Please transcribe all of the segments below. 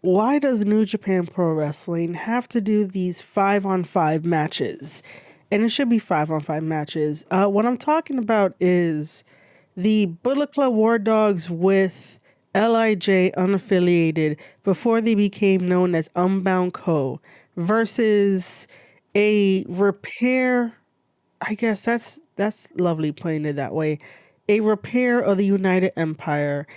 why does New Japan Pro Wrestling have to do these 5-on-5 matches? And it should be 5-on-5 matches. What I'm talking about is the Bullet Club War Dogs with LIJ unaffiliated before they became known as Unbound Co. versus a repair. I guess that's lovely putting it that way. A repair of the United Empire.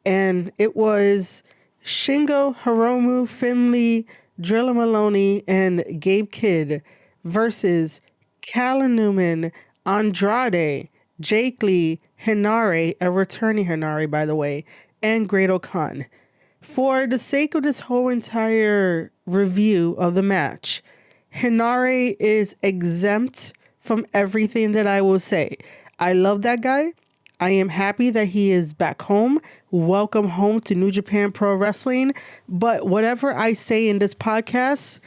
And it was Shingo, Hiromu, Finlay, Drilla Maloney, and Gabe Kidd versus Callum, Newman, Andrade, Jake Lee, HENARE, a returning HENARE by the way, and Great Khan. For the sake of this whole entire review of the match, HENARE is exempt from everything that I will say. I love that guy. I am happy that he is back home. Welcome home to New Japan Pro Wrestling. But whatever I say in this podcast,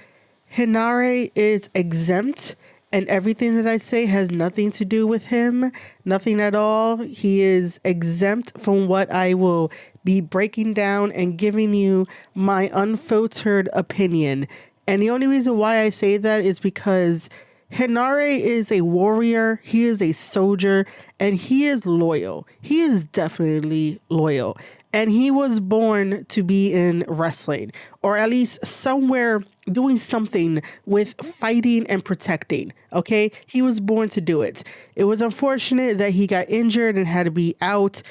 HENARE is exempt, and everything that I say has nothing to do with him. Nothing at all. He is exempt from what I will be breaking down and giving you my unfiltered opinion. And the only reason why I say that is because HENARE is a warrior, he is a soldier, and he is loyal. He is definitely loyal. And he was born to be in wrestling, or at least somewhere doing something with fighting and protecting, okay? He was born to do it. It was unfortunate that he got injured and had to be out,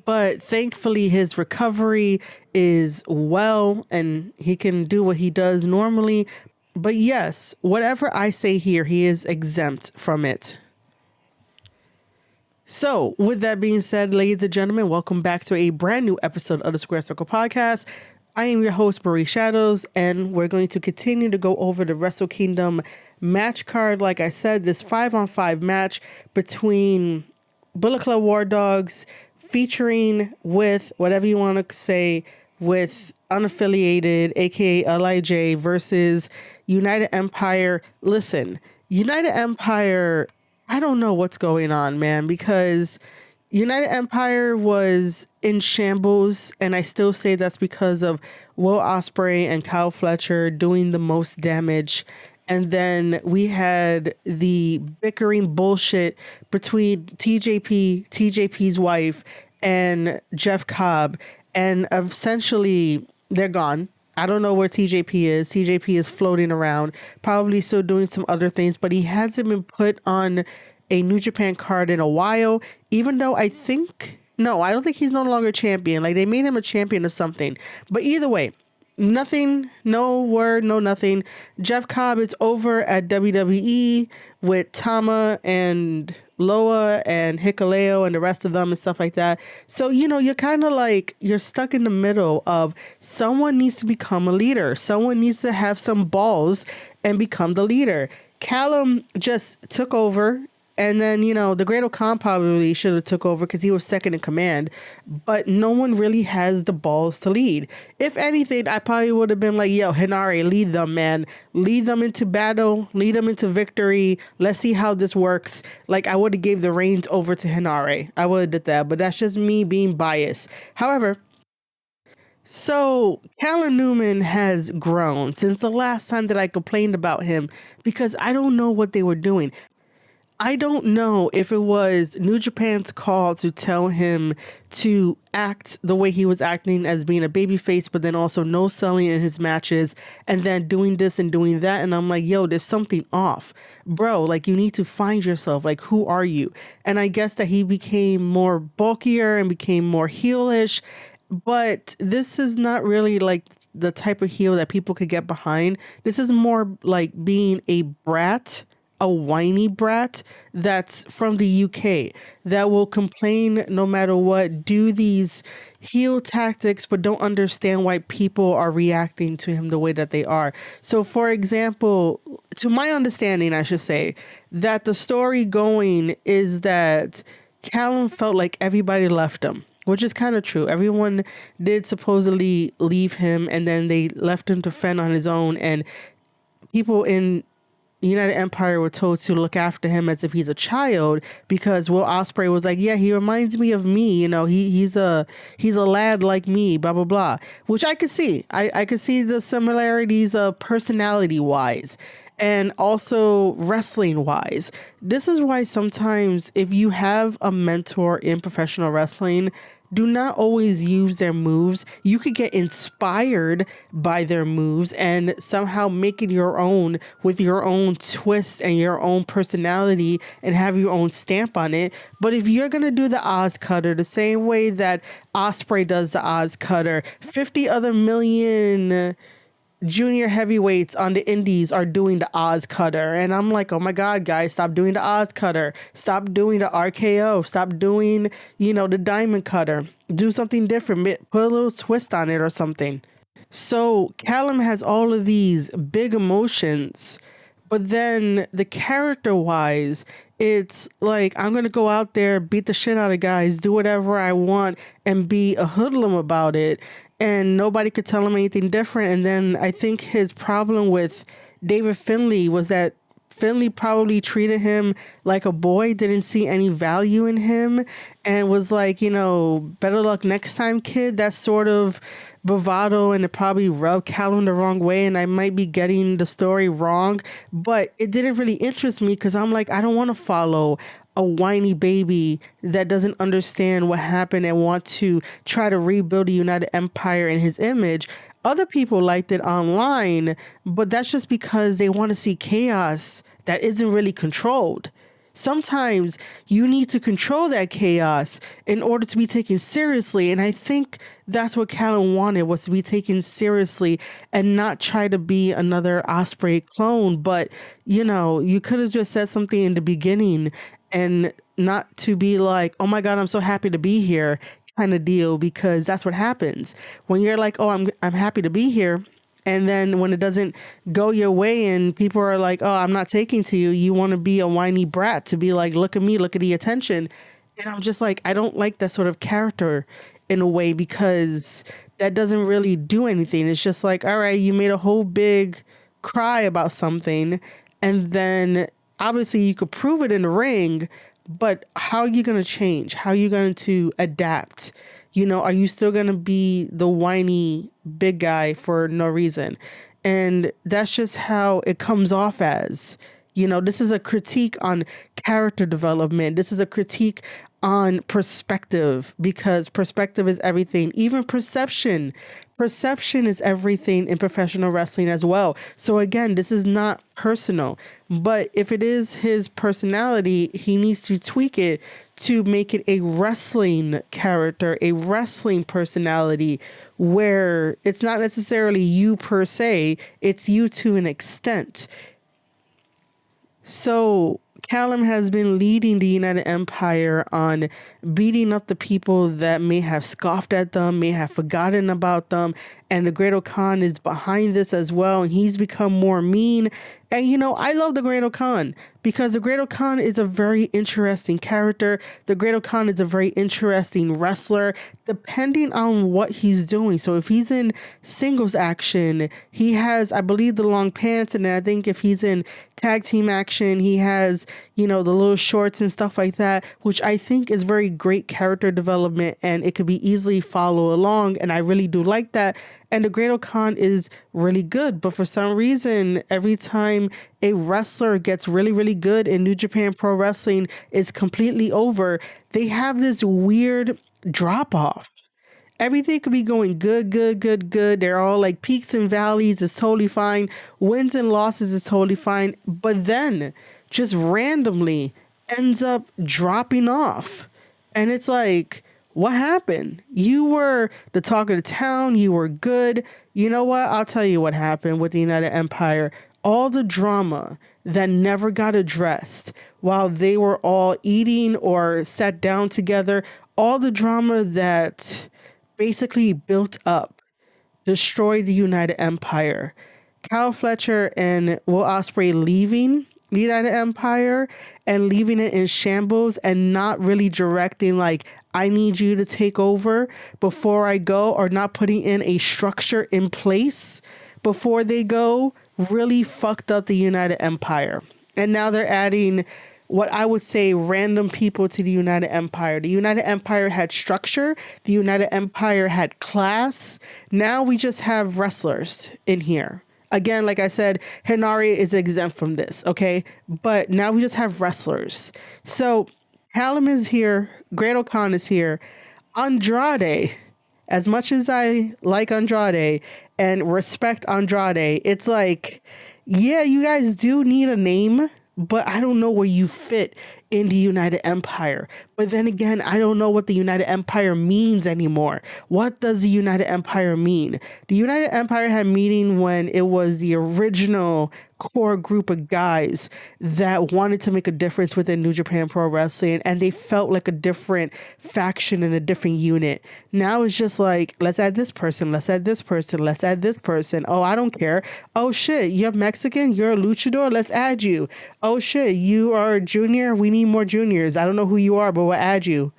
but thankfully his recovery is well and he can do what he does normally. But yes, whatever I say here, he is exempt from it. So, with that being said, ladies and gentlemen, welcome back to a brand new episode of the Square Circle Podcast. I am your host, Marie Shadows, and we're going to continue to go over the Wrestle Kingdom match card. Like I said, this 5-on-5 match between Bullet Club War Dogs featuring with, whatever you want to say, with unaffiliated, aka LIJ versus United Empire. Listen, United Empire, I don't know what's going on, man, because United Empire was in shambles, and I still say that's because of Will Ospreay and Kyle Fletcher doing the most damage. And then we had the bickering bullshit between TJP's wife, and Jeff Cobb, and essentially they're gone. I don't know where TJP is. TJP is floating around, probably still doing some other things, but he hasn't been put on a New Japan card in a while, even though I don't think he's no longer champion. Like, they made him a champion of something. But either way, nothing, no word, no nothing. Jeff Cobb is over at WWE with Tama and Loa and Hikuleo and the rest of them and stuff like that. So, you're kind of like, you're stuck in the middle of someone needs to become a leader. Someone needs to have some balls and become the leader. Callum just took over. And then, the Great Khan probably should have took over because he was second in command. But no one really has the balls to lead. If anything, I probably would have been like, yo, HENARE, lead them, man. Lead them into battle. Lead them into victory. Let's see how this works. Like, I would have gave the reins over to HENARE. I would have did that. But that's just me being biased. However, so Callum Newman has grown since the last time that I complained about him because I don't know what they were doing. I don't know if it was New Japan's call to tell him to act the way he was acting as being a babyface, but then also no selling in his matches and then doing this and doing that. And I'm like, yo, there's something off, bro. Like, you need to find yourself. Like, who are you? And I guess that he became more bulkier and became more heelish. But this is not really like the type of heel that people could get behind. This is more like being a brat, a whiny brat that's from the UK that will complain no matter what, do these heel tactics, but don't understand why people are reacting to him the way that they are. So, for example, to my understanding, I should say that the story going is that Callum felt like everybody left him, which is kind of true. Everyone did supposedly leave him, and then they left him to fend on his own, and people in United Empire were told to look after him as if he's a child, because Will Ospreay was like, yeah, he reminds me of me, you know, he's a lad like me, blah blah blah, which I could see. I could see the similarities of personality wise and also wrestling wise. This is why sometimes if you have a mentor in professional wrestling, do not always use their moves. You could get inspired by their moves and somehow make it your own with your own twist and your own personality and have your own stamp on it. But if you're going to do the Oz Cutter the same way that Ospreay does the Oz Cutter, 50 other million junior heavyweights on the indies are doing the Oz Cutter, and I'm like, oh my god, guys, stop doing the Oz Cutter, stop doing the RKO, stop doing, you know, the Diamond Cutter, do something different, put a little twist on it or something. So Callum has all of these big emotions, but then the character wise, it's like, I'm gonna go out there, beat the shit out of guys, do whatever I want, and be a hoodlum about it, and nobody could tell him anything different. And then I think his problem with David Finlay was that Finlay probably treated him like a boy, didn't see any value in him, and was like, you know, better luck next time, kid. That sort of bravado, and it probably rubbed Callum the wrong way, and I might be getting the story wrong, but it didn't really interest me because I'm like, I don't want to follow a whiny baby that doesn't understand what happened and want to try to rebuild the United Empire in his image. Other people liked it online, but that's just because they want to see chaos that isn't really controlled. Sometimes you need to control that chaos in order to be taken seriously. And I think that's what Callum wanted, was to be taken seriously and not try to be another Ospreay clone. But, you know, you could have just said something in the beginning and not to be like, oh my God, I'm so happy to be here kind of deal, because that's what happens when you're like, oh, I'm happy to be here. And then when it doesn't go your way and people are like, oh, I'm not taking to you, you want to be a whiny brat to be like, look at me, look at the attention. And I'm just like, I don't like that sort of character in a way, because that doesn't really do anything. It's just like, all right, you made a whole big cry about something, and then obviously you could prove it in the ring, but how are you going to change? How are you going to adapt? You know, are you still going to be the whiny big guy for no reason? And that's just how it comes off as. You know, this is a critique on character development. This is a critique on perspective, because perspective is everything, even perception. Perception is everything in professional wrestling as well. So again, this is not personal, but if it is his personality, he needs to tweak it to make it a wrestling character, a wrestling personality, where it's not necessarily you per se, it's you to an extent. So Callum has been leading the United Empire on beating up the people that may have scoffed at them, may have forgotten about them. And the Great Khan is behind this as well. And he's become more mean. And, you know, I love the Great Khan, because the Great Khan is a very interesting character. The Great Khan is a very interesting wrestler, depending on what he's doing. So if he's in singles action, he has, I believe, the long pants. And I think if he's in tag team action, he has, you know, the little shorts and stuff like that, which I think is very great character development, and it could be easily follow along. And I really do like that. And the Great Khan is really good. But for some reason, every time a wrestler gets really, really good in New Japan Pro Wrestling is completely over, they have this weird drop off. Everything could be going good, good, good, good. They're all like peaks and valleys. It's totally fine. Wins and losses is totally fine. But then just randomly ends up dropping off. And it's like, what happened? You were the talk of the town. You were good. You know what? I'll tell you what happened with the United Empire. All the drama that never got addressed while they were all eating or sat down together, all the drama that basically built up, destroyed the United Empire. Kyle Fletcher and Will Ospreay leaving the United Empire and leaving it in shambles and not really directing, like, I need you to take over before I go, or not putting in a structure in place before they go, really fucked up the United Empire. And now they're adding what I would say random people to the United Empire. The United Empire had structure. The United Empire had class. Now we just have wrestlers in here. Again, like I said, HENARE is exempt from this, okay? But now we just have wrestlers. So Callum is here. Great O'Khan is here. Andrade, as much as I like Andrade and respect Andrade, it's like, yeah, you guys do need a name, but I don't know where you fit in the United Empire. But then again, I don't know what the United Empire means anymore. What does the United Empire mean? The United Empire had meaning when it was the original core group of guys that wanted to make a difference within New Japan Pro Wrestling, and they felt like a different faction and a different unit. Now it's just like, let's add this person, let's add this person, let's add this person. Oh, I don't care. Oh shit, you're Mexican, you're a luchador, let's add you. Oh shit, you are a junior, we need more juniors. I don't know who you are, but we'll add you.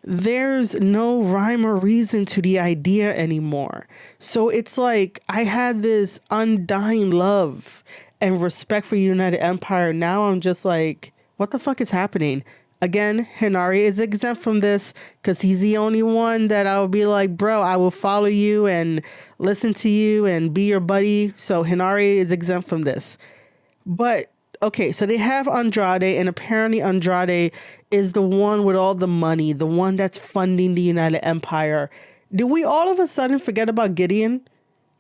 There's no rhyme or reason to the idea anymore. So it's like I had this undying love and respect for United Empire. Now I'm just like, what the fuck is happening? Again, HENARE is exempt from this because he's the only one that I'll be like, bro, I will follow you and listen to you and be your buddy. So HENARE is exempt from this. But okay, so they have Andrade, and apparently Andrade is the one with all the money, the one that's funding the United Empire. Did we all of a sudden forget about Gideon?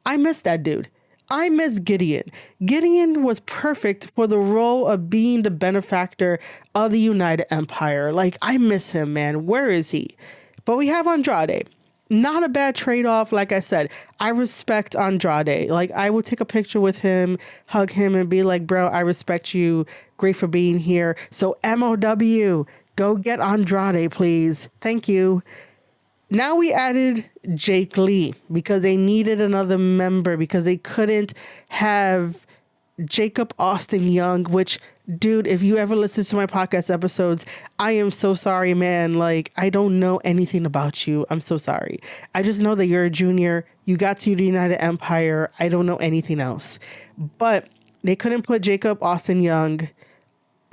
I miss that dude. I miss Gideon. Gideon was perfect for the role of being the benefactor of the United Empire. Like, I miss him, man. Where is he? But we have Andrade. Not a bad trade-off. Like I said, I respect Andrade. Like, I would take a picture with him, hug him, and be like, bro, I respect you. Great for being here. So MOW, go get Andrade, please. Thank you. Now we added Jake Lee because they needed another member because they couldn't have Jacob Austin Young, which, dude, if you ever listen to my podcast episodes, I am so sorry, man. Like, I don't know anything about you. I'm so sorry. I just know that you're a junior. You got to the United Empire. I don't know anything else. But they couldn't put Jacob Austin Young,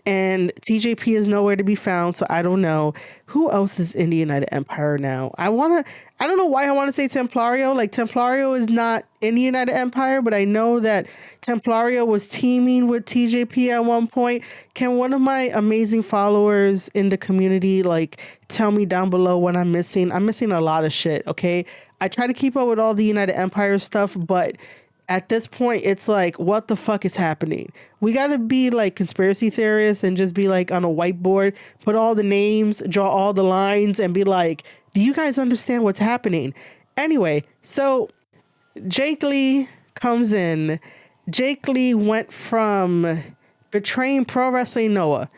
and TJP is nowhere to be found, so I don't know who else is in the United Empire now. I don't know why I want to say Templario. Like, Templario is not in the United Empire, but I know that Templario was teaming with TJP at one point. Can one of my amazing followers in the community, like, tell me down below what I'm missing? I'm missing a lot of shit, okay? I try to keep up with all the United Empire stuff, but at this point, it's like, what the fuck is happening? We got to be like conspiracy theorists and just be like on a whiteboard, put all the names, draw all the lines, and be like, do you guys understand what's happening? Anyway, so Jake Lee comes in. Jake Lee went from betraying Pro Wrestling Noah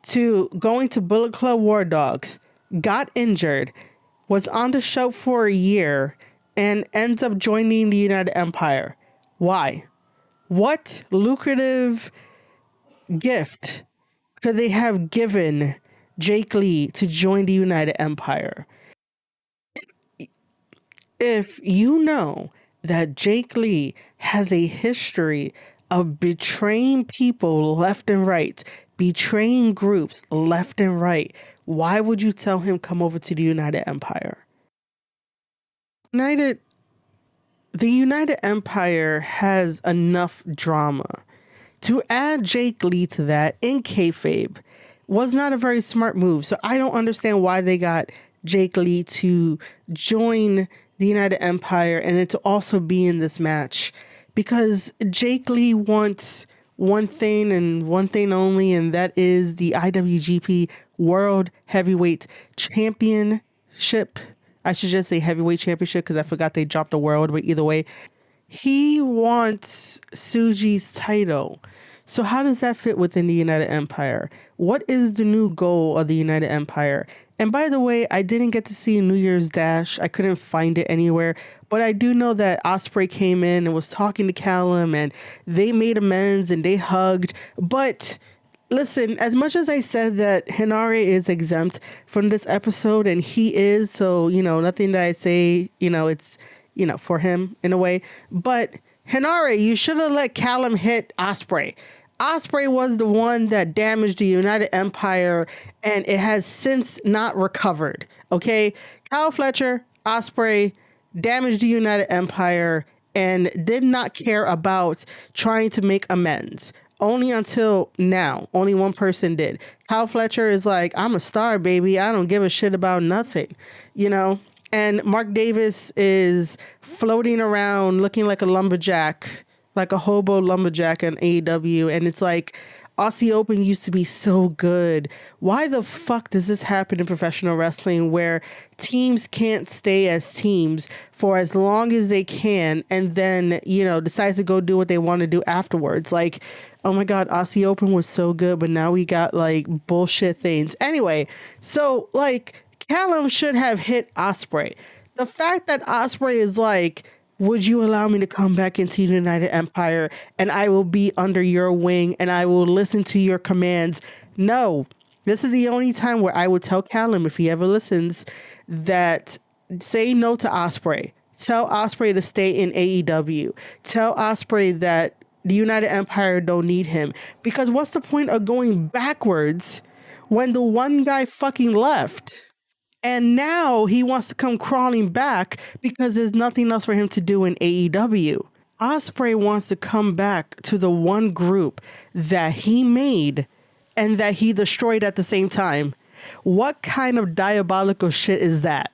to going to Bullet Club War Dogs, got injured, was on the show for a year, and ends up joining the United Empire. Why? What lucrative gift could they have given Jake Lee to join the United Empire? If you know that Jake Lee has a history of betraying people left and right, betraying groups left and right, why would you tell him come over to the United Empire? The United Empire has enough drama. To add Jake Lee to that in kayfabe was not a very smart move. So I don't understand why they got Jake Lee to join the United Empire and then to also be in this match. Because Jake Lee wants one thing and one thing only, and that is the IWGP World Heavyweight Championship. I should just say heavyweight championship because I forgot they dropped the world, but either way, he wants Tsuji's title. So how does that fit within the United Empire? What is the new goal of the United Empire? And by the way, I didn't get to see New Year's Dash. I couldn't find it anywhere, but I do know that Ospreay came in and was talking to Callum and they made amends and they hugged. But listen, as much as I said that HENARE is exempt from this episode, and he is, so, nothing that I say, it's, for him in a way. But HENARE, you should have let Callum hit Ospreay. Ospreay was the one that damaged the United Empire, and it has since not recovered. Okay, Kyle Fletcher, Ospreay damaged the United Empire and did not care about trying to make amends. Only until now, only one person did. Kyle Fletcher is like, I'm a star, baby. I don't give a shit about nothing, you know? And Mark Davis is floating around looking like a lumberjack, like a hobo lumberjack in AEW. And it's like, Aussie Open used to be so good. Why the fuck does this happen in professional wrestling where teams can't stay as teams for as long as they can and then, you know, decide to go do what they want to do afterwards? Like, oh my God, Aussie Open was so good, but now we got like bullshit things. Anyway, so like Callum should have hit Ospreay. The fact that Ospreay is like, would you allow me to come back into the United Empire and I will be under your wing and I will listen to your commands? No, this is the only time where I would tell Callum, if he ever listens, that say no to Ospreay. Tell Ospreay to stay in AEW. Tell Ospreay that the United Empire don't need him. Because what's the point of going backwards when the one guy fucking left? And now he wants to come crawling back because there's nothing else for him to do in AEW. Ospreay wants to come back to the one group that he made and that he destroyed at the same time. What kind of diabolical shit is that?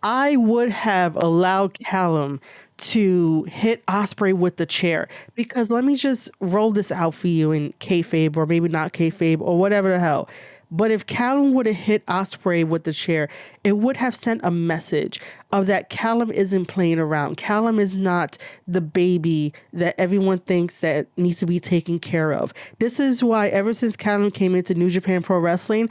I would have allowed Callum to hit Ospreay with the chair, because let me just roll this out for you in kayfabe, or maybe not kayfabe, or whatever the hell. But if Callum would have hit Ospreay with the chair, it would have sent a message of that Callum isn't playing around. Callum is not the baby that everyone thinks that needs to be taken care of. This is why ever since Callum came into New Japan Pro Wrestling,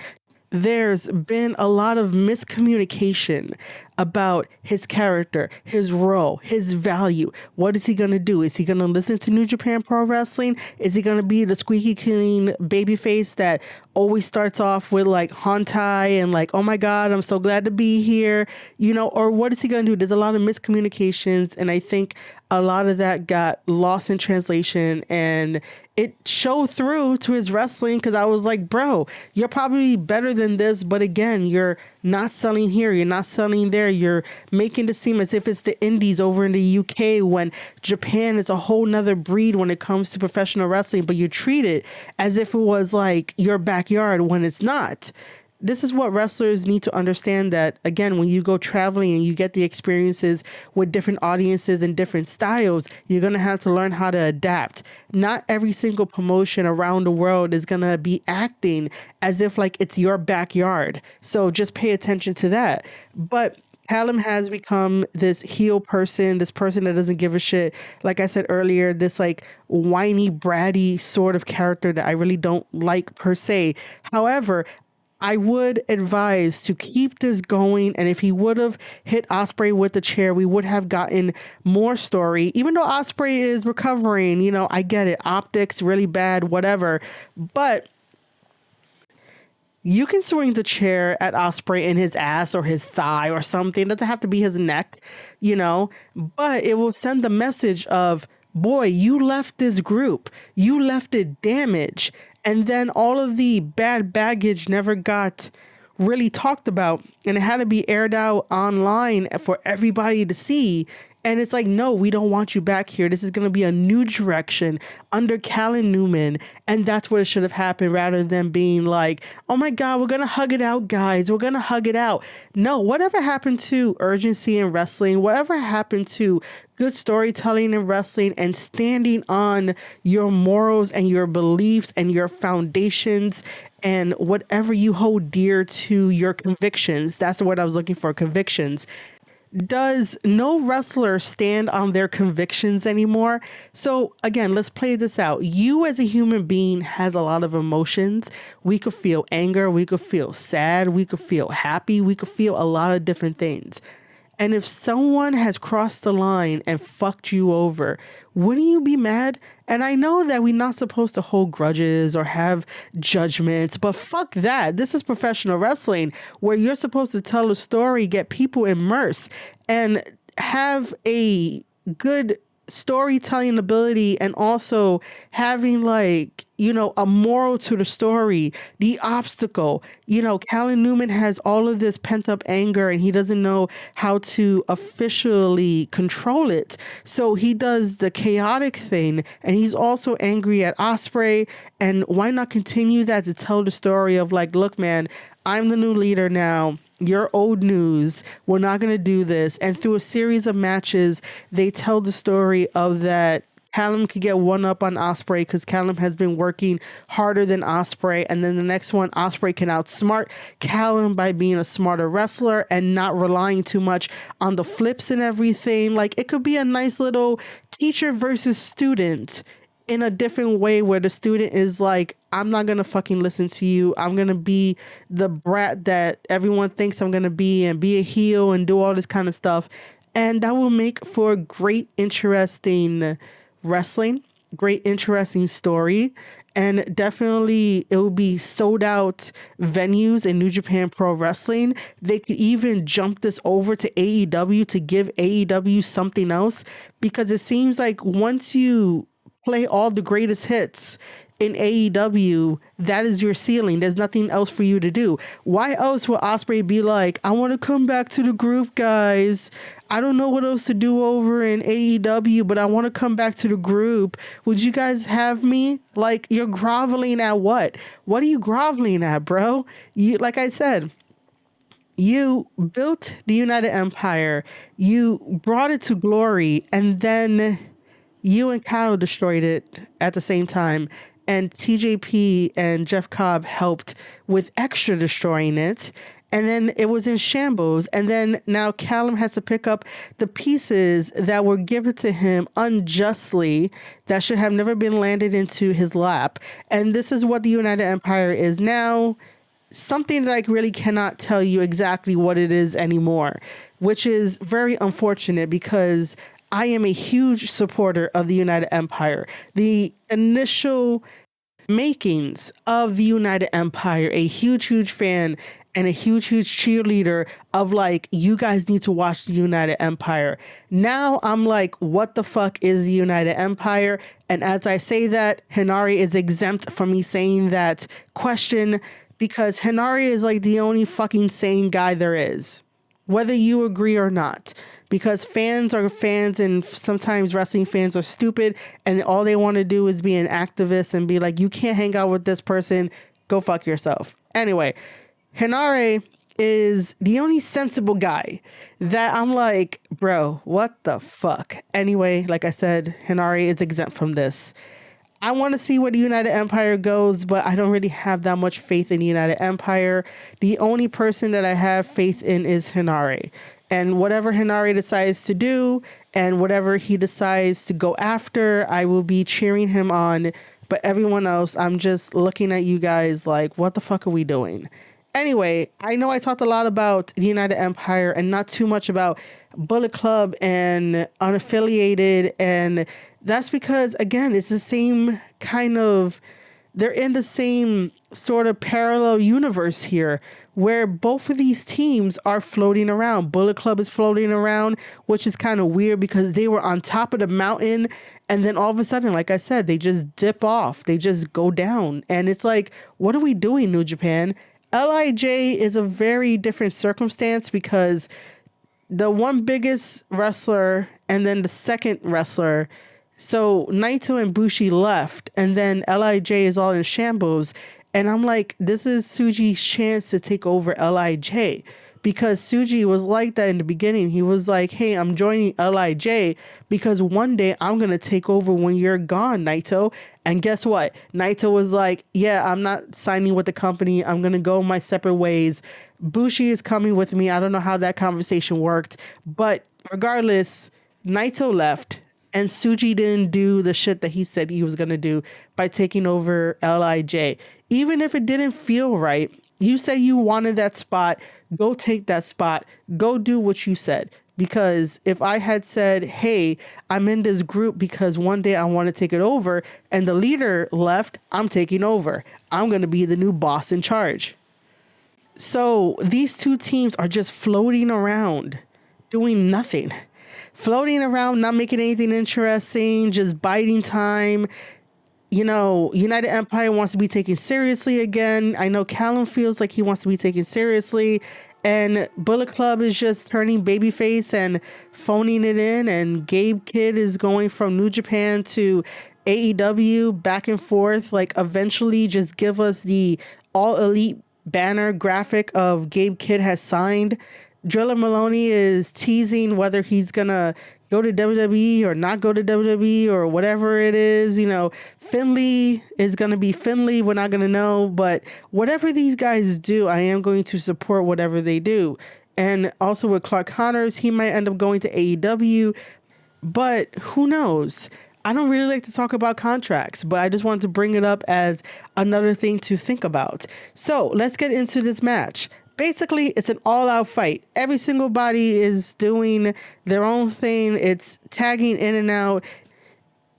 there's been a lot of miscommunication about his character, his role, his value. What is he going to do? Is he going to listen to New Japan Pro Wrestling? Is he going to be the squeaky clean babyface that always starts off with like Hontai and like, oh my God, I'm so glad to be here, you know, or what is he going to do? There's a lot of miscommunications. And I think a lot of that got lost in translation, and it showed through to his wrestling, because I was like, bro, you're probably better than this. But again, you're not selling here. You're not selling there. You're making it seem as if it's the indies over in the UK, when Japan is a whole nother breed when it comes to professional wrestling, but you treat it as if it was like your backyard when it's not. This is what wrestlers need to understand, that, again, when you go traveling and you get the experiences with different audiences and different styles, you're going to have to learn how to adapt. Not every single promotion around the world is going to be acting as if like it's your backyard. So just pay attention to that. But Callum has become this heel person, this person that doesn't give a shit. Like I said earlier, this like whiny, bratty sort of character that I really don't like per se. However, I would advise to keep this going. And if he would have hit Ospreay with the chair, we would have gotten more story. Even though Ospreay is recovering, you know, I get it. Optics really bad, whatever. But you can swing the chair at Ospreay in his ass or his thigh or something. It doesn't have to be his neck, you know, but it will send the message of, boy, you left this group. You left it damaged. And then all of the bad baggage never got really talked about, and it had to be aired out online for everybody to see. And it's like, no, we don't want you back here. This is going to be a new direction under Callum Newman. And that's what it should have happened, rather than being like, oh my God, we're going to hug it out, guys. We're going to hug it out. No, whatever happened to urgency in wrestling, whatever happened to good storytelling in wrestling and standing on your morals and your beliefs and your foundations and whatever you hold dear to your convictions. That's the word I was looking for, convictions. Does no wrestler stand on their convictions anymore? So again, let's play this out. You as a human being has a lot of emotions. We could feel anger. We could feel sad. We could feel happy. We could feel a lot of different things. And if someone has crossed the line and fucked you over, wouldn't you be mad? And I know that we're not supposed to hold grudges or have judgments, but fuck that. This is professional wrestling, where you're supposed to tell a story, get people immersed, and have a good storytelling ability and also having like, you know, a moral to the story, the obstacle. You know, Callum Newman has all of this pent up anger and he doesn't know how to officially control it. So he does the chaotic thing and he's also angry at Ospreay. And why not continue that to tell the story of like, look, man, I'm the new leader now. You're old news. We're not going to do this. And through a series of matches, they tell the story of that Callum could get one up on Ospreay because Callum has been working harder than Ospreay. And then the next one, Ospreay can outsmart Callum by being a smarter wrestler and not relying too much on the flips and everything. Like, it could be a nice little teacher versus student in a different way where the student is like, I'm not going to fucking listen to you. I'm going to be the brat that everyone thinks I'm going to be and be a heel and do all this kind of stuff. And that will make for great, interesting wrestling, great, interesting story. And definitely it will be sold out venues in New Japan Pro Wrestling. They could even jump this over to AEW to give AEW something else, because it seems like once you play all the greatest hits in AEW, that is your ceiling. There's nothing else for you to do. Why else would Ospreay be like, I want to come back to the group, guys. I don't know what else to do over in AEW, but I want to come back to the group. Would you guys have me? Like, you're groveling at what? What are you groveling at, bro? You, like I said, you built the United Empire. You brought it to glory, and then you and Kyle destroyed it at the same time. And TJP and Jeff Cobb helped with extra destroying it. And then it was in shambles. And then now Callum has to pick up the pieces that were given to him unjustly that should have never been landed into his lap. And this is what the United Empire is now. Something that I really cannot tell you exactly what it is anymore, which is very unfortunate because I am a huge supporter of the United Empire. The initial makings of the United Empire, a huge, huge fan and a huge, huge cheerleader of like, you guys need to watch the United Empire. Now I'm like, what the fuck is the United Empire? And as I say that, HENARE is exempt from me saying that question, because HENARE is like the only fucking sane guy there is, whether you agree or not. Because fans are fans and sometimes wrestling fans are stupid and all they want to do is be an activist and be like, you can't hang out with this person, go fuck yourself. Anyway, HENARE is the only sensible guy that I'm like, bro, what the fuck? Anyway, like I said, HENARE is exempt from this. I want to see where the United Empire goes, but I don't really have that much faith in the United Empire. The only person that I have faith in is HENARE. And whatever HENARE decides to do and whatever he decides to go after, I will be cheering him on. But everyone else, I'm just looking at you guys like, what the fuck are we doing? Anyway, I know I talked a lot about the United Empire and not too much about Bullet Club and unaffiliated. And that's because, again, it's the same kind of, they're in the same sort of parallel universe here where both of these teams are floating around. Bullet Club is floating around, which is kind of weird because they were on top of the mountain and then all of a sudden, like I said, they just dip off. They just go down. And it's like, what are we doing, New Japan? LIJ is a very different circumstance because the one biggest wrestler and then the second wrestler, so Naito and Bushi left and then LIJ is all in shambles. And I'm like, this is Tsuji's chance to take over LIJ, because Tsuji was like that in the beginning. He was like, hey, I'm joining LIJ because one day I'm going to take over when you're gone, Naito. And guess what? Naito was like, yeah, I'm not signing with the company. I'm going to go my separate ways. Bushi is coming with me. I don't know how that conversation worked. But regardless, Naito left. And Tsuji didn't do the shit that he said he was going to do by taking over LIJ. Even if it didn't feel right, you say you wanted that spot, go take that spot, go do what you said. Because if I had said, hey, I'm in this group because one day I want to take it over and the leader left, I'm taking over. I'm going to be the new boss in charge. So these two teams are just floating around doing nothing. floating around, not making anything interesting, just biding time. You know, United Empire wants to be taken seriously again. I know Callum feels like he wants to be taken seriously. And Bullet Club is just turning babyface and phoning it in. And Gabe Kidd is going from New Japan to AEW back and forth. Like, eventually just give us the All Elite banner graphic of Gabe Kidd has signed. Drilla Maloney is teasing whether he's gonna go to WWE or not go to WWE or whatever it is. You know, Finlay is gonna be Finlay. We're not gonna know, but whatever these guys do, I am going to support whatever they do. And also with Clark Connors, he might end up going to AEW, but who knows? I don't really like to talk about contracts, but I just wanted to bring it up as another thing to think about. So let's get into this match. Basically, it's an all-out fight. Every single body is doing their own thing. It's tagging in and out.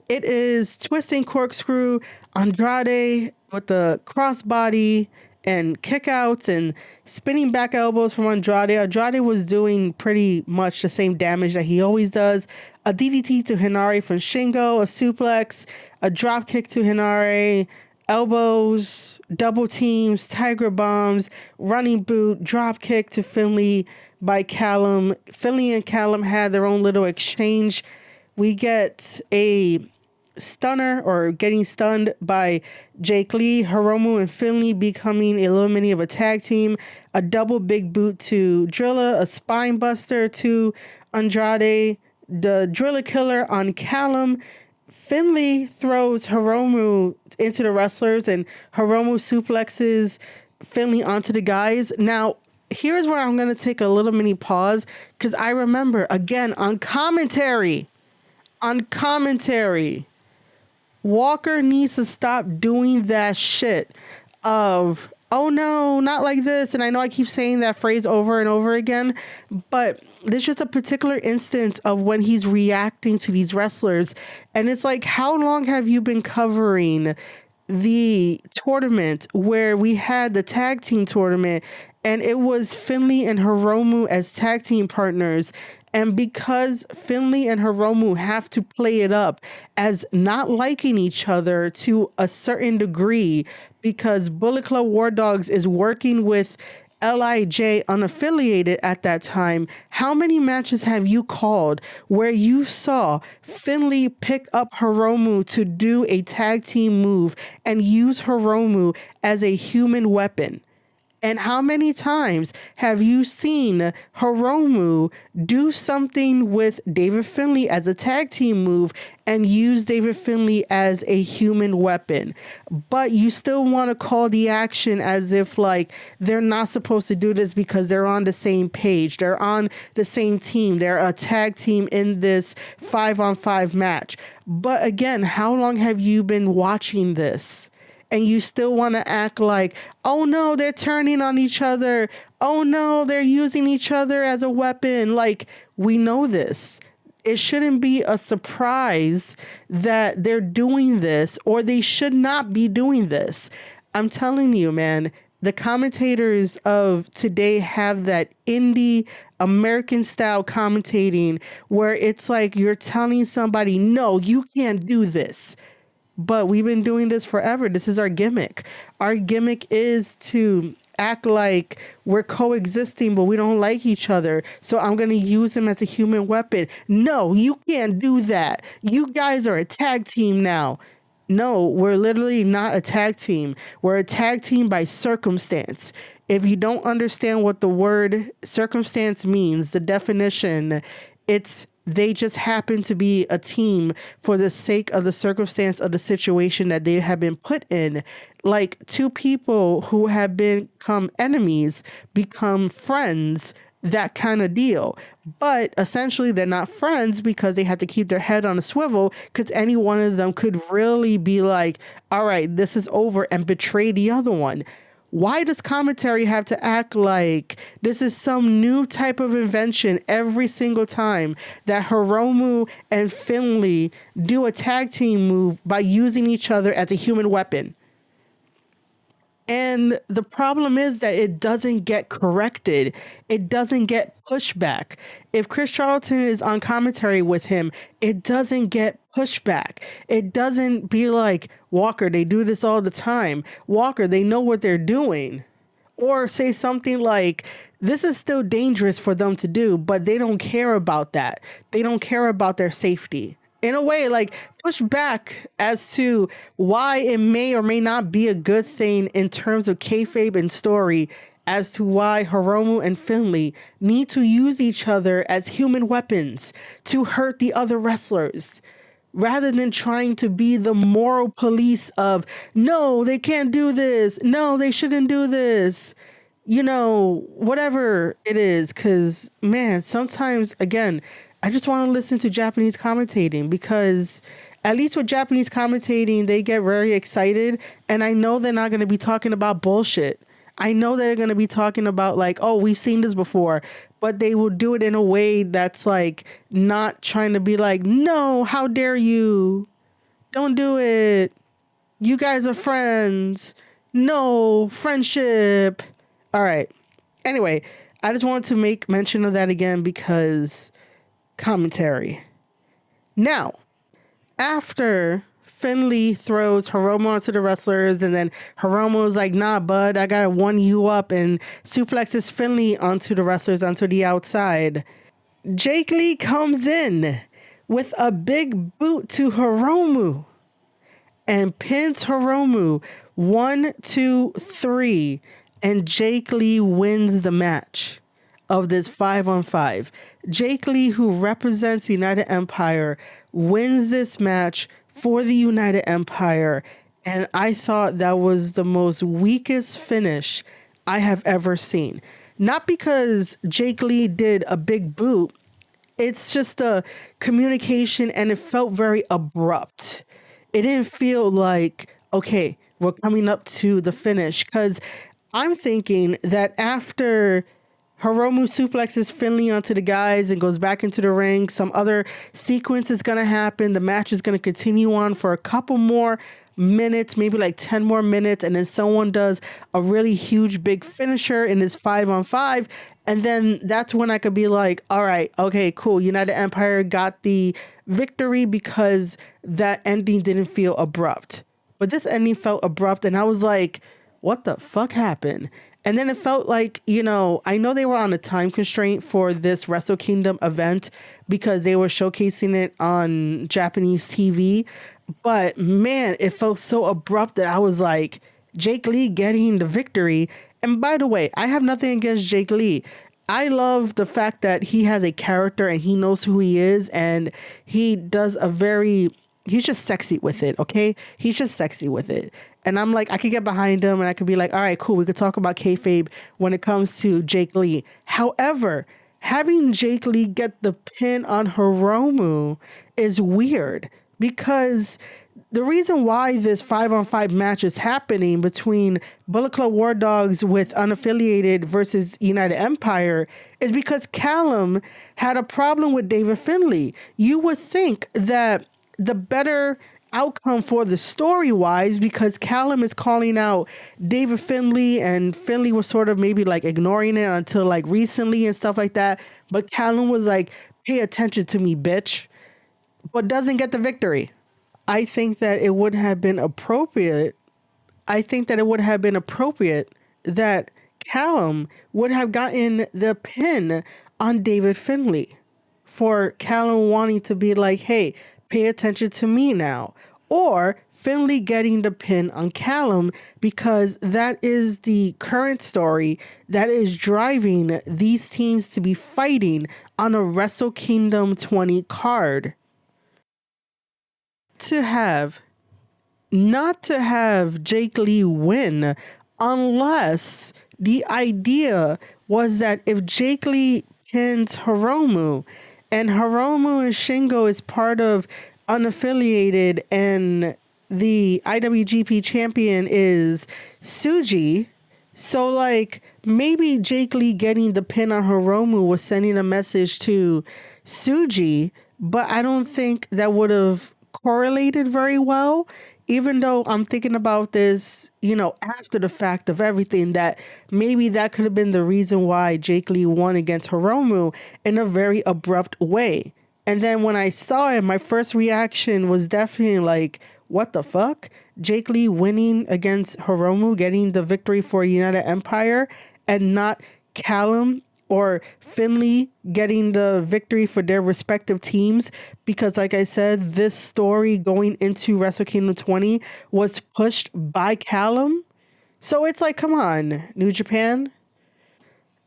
It is twisting corkscrew, Andrade with the crossbody and kickouts and spinning back elbows from Andrade. Andrade was doing pretty much the same damage that he always does. A DDT to HENARE from Shingo, a suplex, a drop kick to HENARE, elbows, double teams, tiger bombs, running boot, drop kick to Finlay by Callum. Finlay and Callum had their own little exchange. We get a stunner or getting stunned by Jake Lee, Hiromu and Finlay becoming a little mini of a tag team. A double big boot to Drilla, a spine buster to Andrade, the Drilla Killer on Callum. Finlay throws Hiromu into the wrestlers and Hiromu suplexes Finlay onto the guys. Now, here's where I'm going to take a little mini pause because I remember, again, on commentary, Walker needs to stop doing that shit of, oh no, not like this. And I know I keep saying that phrase over and over again, but there's just a particular instance of when he's reacting to these wrestlers. And it's like, how long have you been covering the tournament where we had the tag team tournament and it was Finlay and Hiromu as tag team partners? And because Finlay and Hiromu have to play it up as not liking each other to a certain degree because Bullet Club War Dogs is working with LIJ unaffiliated at that time, how many matches have you called where you saw Finlay pick up Hiromu to do a tag team move and use Hiromu as a human weapon? And how many times have you seen Hiromu do something with David Finlay as a tag team move and use David Finlay as a human weapon? But you still want to call the action as if like they're not supposed to do this because they're on the same page. They're on the same team. They're a tag team in this 5-on-5 match. But again, how long have you been watching this? And you still want to act like, oh no, they're turning on each other. Oh no, they're using each other as a weapon. Like, we know this. It shouldn't be a surprise that they're doing this, or they should not be doing this. I'm telling you, man, the commentators of today have that indie American style commentating where it's like you're telling somebody, no, you can't do this. But we've been doing this forever. This is our gimmick. Our gimmick is to act like we're coexisting, but we don't like each other. So I'm going to use him as a human weapon. No, you can't do that. You guys are a tag team now. No, we're literally not a tag team. We're a tag team by circumstance. If you don't understand what the word circumstance means, the definition, it's they just happen to be a team for the sake of the circumstance of the situation that they have been put in. Like two people who have become enemies become friends, that kind of deal. But essentially they're not friends because they have to keep their head on a swivel because any one of them could really be like, all right, this is over, and betray the other one. Why does commentary have to act like this is some new type of invention every single time that Hiromu and Finlay do a tag team move by using each other as a human weapon? And the problem is that it doesn't get corrected. It doesn't get pushback. If Chris Charlton is on commentary with him, it doesn't get pushback. It doesn't be like, Walker, they do this all the time. Walker, they know what they're doing. Or say something like, this is still dangerous for them to do, but they don't care about that. They don't care about their safety. In a way, like, push back as to why it may or may not be a good thing in terms of kayfabe and story, as to why Hiromu and Finlay need to use each other as human weapons to hurt the other wrestlers, rather than trying to be the moral police of, no, they can't do this. No, they shouldn't do this. You know, whatever it is. Because, man, sometimes, again, I just want to listen to Japanese commentating, because at least with Japanese commentating, they get very excited. And I know they're not going to be talking about bullshit. I know they're going to be talking about like, oh, we've seen this before, but they will do it in a way that's like not trying to be like, no, how dare you? Don't do it. You guys are friends. No, friendship. All right. Anyway, I just wanted to make mention of that again because commentary. Now, after Finlay throws Hiromu onto the wrestlers, and then Hiromu's like, nah, bud, I gotta one you up, and suplexes Finlay onto the wrestlers onto the outside. Jake Lee comes in with a big boot to Hiromu and pins Hiromu 1, 2, 3, and Jake Lee wins the match of this 5-on-5. Jake Lee, who represents the United Empire, wins this match for the United Empire, and I thought that was the most weakest finish I have ever seen. Not because Jake Lee did a big boot, it's just a communication, and it felt very abrupt. It didn't feel like, okay, we're coming up to the finish, because I'm thinking that after Hiromu suplexes Finlay onto the guys and goes back into the ring, some other sequence is going to happen. The match is going to continue on for a couple more minutes, maybe like 10 more minutes, and then someone does a really huge big finisher in this 5-on-5, and then that's when I could be like, all right, okay, cool, United Empire got the victory, because that ending didn't feel abrupt. But this ending felt abrupt, and I was like, what the fuck happened? And then it felt like, you know, I know they were on a time constraint for this Wrestle Kingdom event because they were showcasing it on Japanese TV. But man, it felt so abrupt that I was like, Jake Lee getting the victory. And by the way, I have nothing against Jake Lee. I love the fact that he has a character and he knows who he is, and he does he's just sexy with it, okay? He's just sexy with it. And I'm like, I could get behind him and I could be like, all right, cool, we could talk about kayfabe when it comes to Jake Lee. However, having Jake Lee get the pin on Hiromu is weird, because the reason why this 5-on-5 match is happening between Bullet Club War Dogs with unaffiliated versus United Empire is because Callum had a problem with David Finlay. You would think that the better outcome for the story wise, because Callum is calling out David Finlay, and Finlay was sort of maybe like ignoring it until like recently and stuff like that. But Callum was like, pay attention to me, bitch, but doesn't get the victory. I think that it would have been appropriate. That Callum would have gotten the pin on David Finlay, for Callum wanting to be like, hey, pay attention to me now. Or Finlay getting the pin on Callum, because that is the current story that is driving these teams to be fighting on a Wrestle Kingdom 20 card. Not to have Jake Lee win, unless the idea was that if Jake Lee pins Hiromu, and Hiromu and Shingo is part of unaffiliated, and the IWGP champion is Tsuji, so like maybe Jake Lee getting the pin on Hiromu was sending a message to Tsuji, but I don't think that would have correlated very well, even though I'm thinking about this, after the fact of everything, that maybe that could have been the reason why Jake Lee won against Hiromu in a very abrupt way. And then when I saw it, my first reaction was definitely like, what the fuck? Jake Lee winning against Hiromu, getting the victory for United Empire, and not Callum or Finlay getting the victory for their respective teams. Because like I said, this story going into Wrestle Kingdom 20 was pushed by Callum. So it's like, come on, New Japan.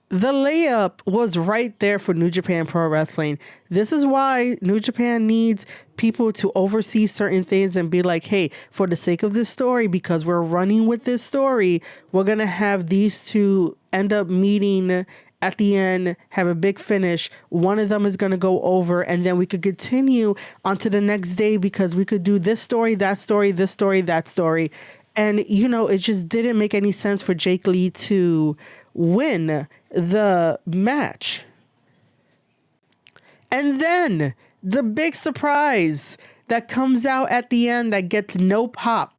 The layup was right there for New Japan Pro Wrestling. This is why New Japan needs people to oversee certain things and be like, hey, for the sake of this story, because we're running with this story, we're going to have these two end up meeting at the end, have a big finish. One of them is going to go over, and then we could continue onto the next day, because we could do this story, that story, this story, that story. And, it just didn't make any sense for Jake Lee to win the match. And then the big surprise that comes out at the end that gets no pop,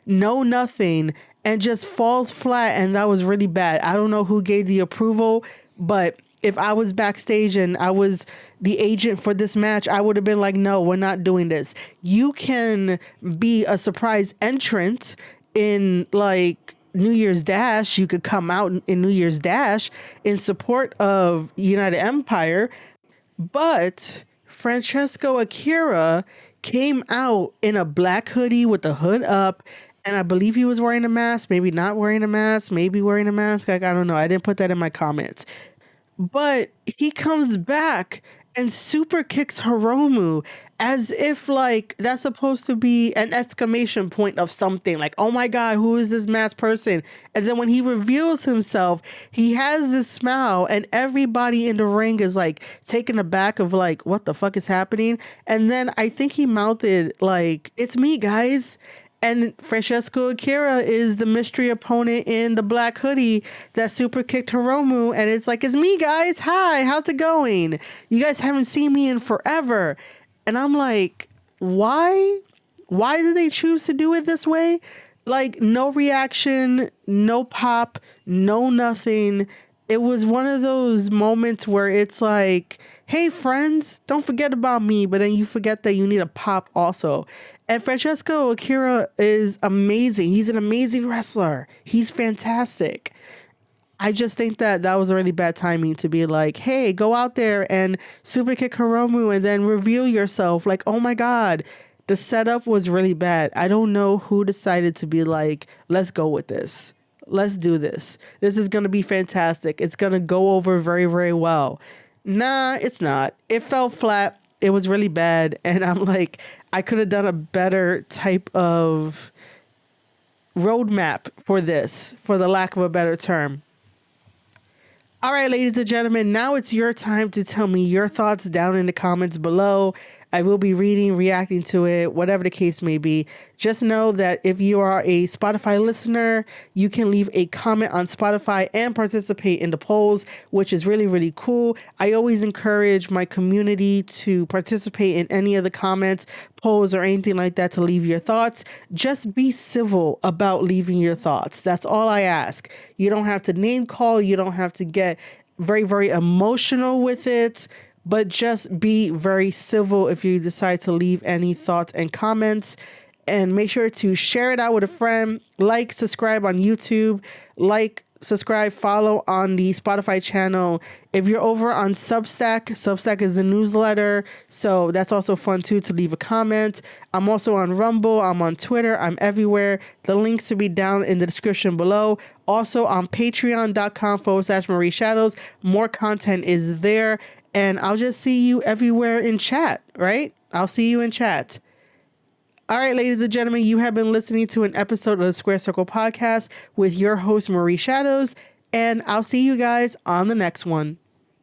no nothing, and just falls flat. And that was really bad. I don't know who gave the approval, but if I was backstage and I was the agent for this match, I would have been like, no, we're not doing this. You can be a surprise entrant in like New Year's Dash. You could come out in New Year's Dash in support of United Empire, but Francesco Akira came out in a black hoodie with the hood up, and I believe he was wearing a mask, maybe not wearing a mask, maybe wearing a mask. Like, I don't know. I didn't put that in my comments. But he comes back and super kicks Hiromu as if like that's supposed to be an exclamation point of something, like, oh my God, who is this masked person? And then when he reveals himself, he has this smile, and everybody in the ring is like taken aback of like, what the fuck is happening? And then I think he mouthed like, it's me, guys. And Francesco Akira is the mystery opponent in the black hoodie that super kicked Hiromu. And it's like, it's me, guys. Hi, how's it going? You guys haven't seen me in forever. And I'm like, why? Why did they choose to do it this way? Like, no reaction, no pop, no nothing. It was one of those moments where it's like, hey, friends, don't forget about me. But then you forget that you need a pop also. And Francesco Akira is amazing. He's an amazing wrestler. He's fantastic. I just think that that was a really bad timing to be like, hey, go out there and super kick Hiromu and then reveal yourself. Like, oh my God, the setup was really bad. I don't know who decided to be like, let's go with this. Let's do this. This is going to be fantastic. It's going to go over very, very well. Nah, it's not. It fell flat. It was really bad. And I'm like, I could have done a better type of roadmap for this, for the lack of a better term. All right, ladies and gentlemen, now it's your time to tell me your thoughts down in the comments below. I will be reading, reacting to it, whatever the case may be. Just know that if you are a Spotify listener, you can leave a comment on Spotify and participate in the polls, which is really, really cool. I always encourage my community to participate in any of the comments, polls, or anything like that to leave your thoughts. Just be civil about leaving your thoughts. That's all I ask. You don't have to name call. You don't have to get very, very emotional with it. But just be very civil if you decide to leave any thoughts and comments. And make sure to share it out with a friend. Like, subscribe on YouTube. Like, subscribe, follow on the Spotify channel. If you're over on Substack is a newsletter. So that's also fun too, to leave a comment. I'm also on Rumble. I'm on Twitter. I'm everywhere. The links will be down in the description below. Also on patreon.com/Marie Shadows. More content is there. And I'll just see you everywhere in chat, right? I'll see you in chat. All right, ladies and gentlemen, you have been listening to an episode of the Square Circle Podcast with your host, Marie Shadows. And I'll see you guys on the next one.